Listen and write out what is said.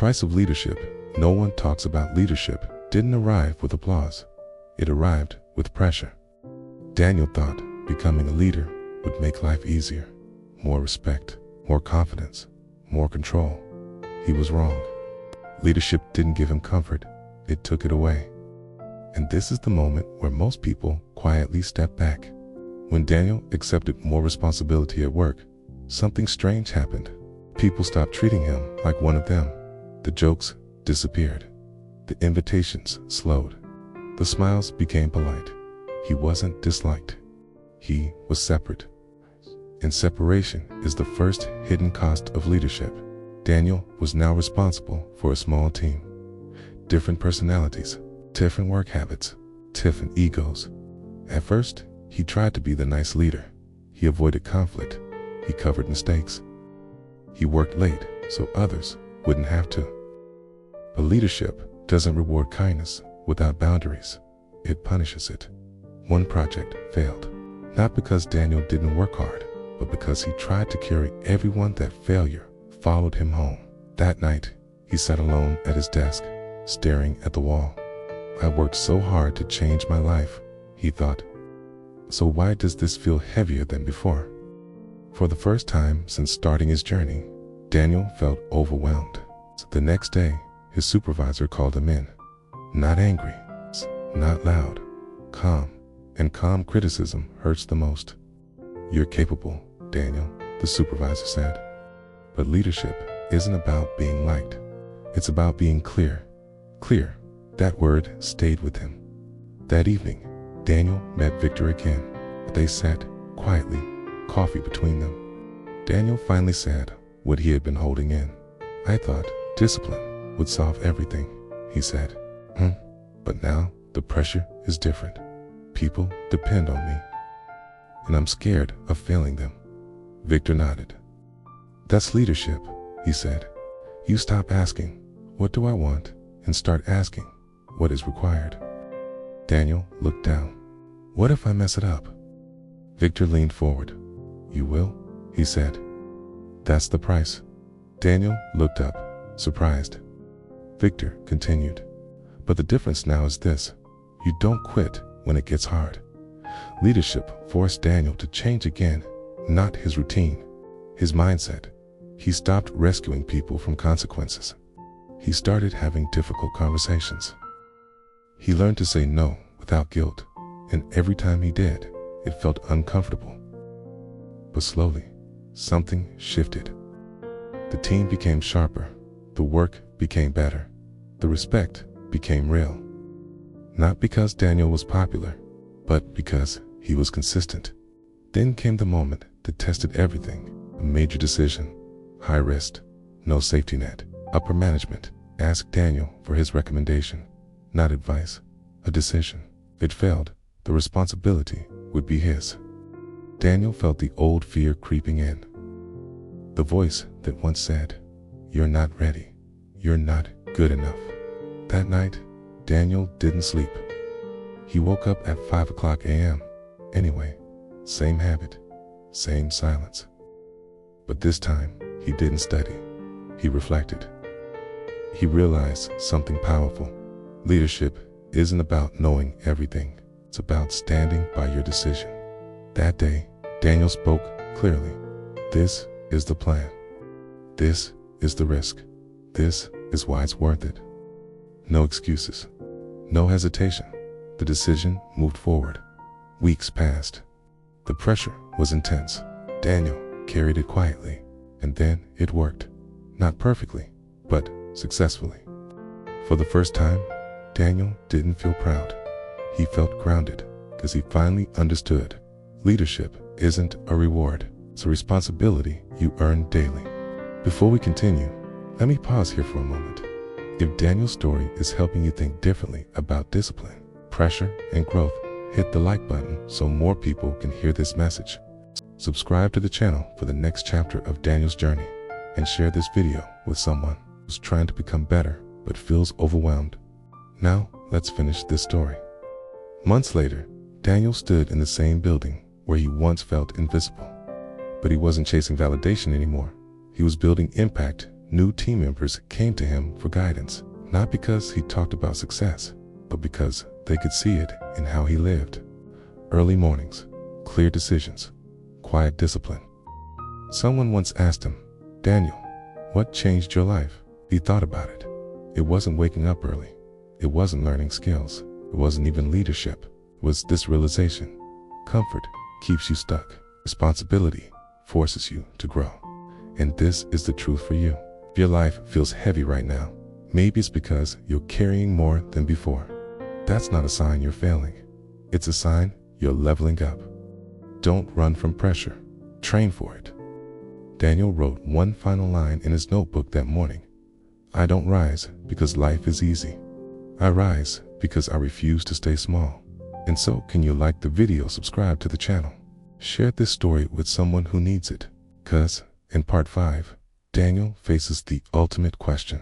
price of leadership. No one talks about leadership didn't arrive with applause. It arrived with pressure. Daniel thought becoming a leader would make life easier. More respect, more confidence, more control. He was wrong. Leadership didn't give him comfort, it took it away. And this is the moment where most people quietly step back. When Daniel accepted more responsibility at work, something strange happened. People stopped treating him like one of them. The jokes disappeared. The invitations slowed. The smiles became polite. He wasn't disliked. He was separate. And separation is the first hidden cost of leadership. Daniel was now responsible for a small team. Different personalities, different work habits, different egos. At first, he tried to be the nice leader. He avoided conflict. He covered mistakes. He worked late so others wouldn't have to. But leadership doesn't reward kindness without boundaries. It punishes it. One project failed, not because Daniel didn't work hard, but because he tried to carry everyone. That failure followed him home. That night, he sat alone at his desk, staring at the wall. I worked so hard to change my life, he thought. So why does this feel heavier than before? For the first time since starting his journey, Daniel felt overwhelmed. So the next day, his supervisor called him in. Not angry, not loud, calm. And calm criticism hurts the most. You're capable, Daniel, the supervisor said. But leadership isn't about being liked. It's about being clear. Clear. That word stayed with him. That evening, Daniel met Victor again. They sat quietly, coffee between them. Daniel finally said what he had been holding in. I thought discipline would solve everything, he said. But now the pressure is different. People depend on me, and I'm scared of failing them. Victor nodded. That's leadership, he said. You stop asking, what do I want, and start asking, what is required. Daniel looked down. What if I mess it up? Victor leaned forward. You will, he said. That's the price. Daniel looked up, surprised. Victor continued. But the difference now is this. You don't quit when it gets hard. Leadership forced Daniel to change again, not his routine, his mindset. He stopped rescuing people from consequences. He started having difficult conversations. He learned to say no without guilt, and every time he did, it felt uncomfortable. But slowly, something shifted. The team became sharper, the work became better, the respect became real. Not because Daniel was popular, but because he was consistent. Then came the moment that tested everything, a major decision, high risk, no safety net. Upper management asked Daniel for his recommendation, not advice, a decision. If it failed, the responsibility would be his. Daniel felt the old fear creeping in. The voice that once said, "You're not ready. You're not good enough." That night, Daniel didn't sleep. He woke up at 5 a.m. Anyway, same habit, same silence. But this time, he didn't study. He reflected. He realized something powerful. Leadership isn't about knowing everything. It's about standing by your decision. That day, Daniel spoke clearly. This is the plan. This is the risk. This is why it's worth it. No excuses. No hesitation. The decision moved forward. Weeks passed. The pressure was intense. Daniel carried it quietly, and then it worked. Not perfectly, but successfully. For the first time, Daniel didn't feel proud. He felt grounded because he finally understood. Leadership isn't a reward. It's a responsibility you earn daily. Before we continue, let me pause here for a moment. If Daniel's story is helping you think differently about discipline, pressure, and growth, hit the like button so more people can hear this message. Subscribe to the channel for the next chapter of Daniel's journey, and share this video with someone who's trying to become better but feels overwhelmed. Now, let's finish this story. Months later, Daniel stood in the same building where he once felt invisible. But he wasn't chasing validation anymore. He was building impact New team members came to him for guidance, not because he talked about success, but because they could see it in how he lived. Early mornings, clear decisions, quiet discipline. Someone once asked him, "Daniel, what changed your life?" He thought about it. It wasn't waking up early. It wasn't learning skills. It wasn't even leadership. It was this realization. Comfort keeps you stuck. Responsibility forces you to grow. And this is the truth for you. If your life feels heavy right now, maybe it's because you're carrying more than before. That's not a sign you're failing. It's a sign you're leveling up. Don't run from pressure. Train for it. Daniel wrote one final line in his notebook that morning. "I don't rise because life is easy. I rise because I refuse to stay small." And so, can you like the video, subscribe to the channel, share this story with someone who needs it? 'Cause in part 5, Daniel faces the ultimate question.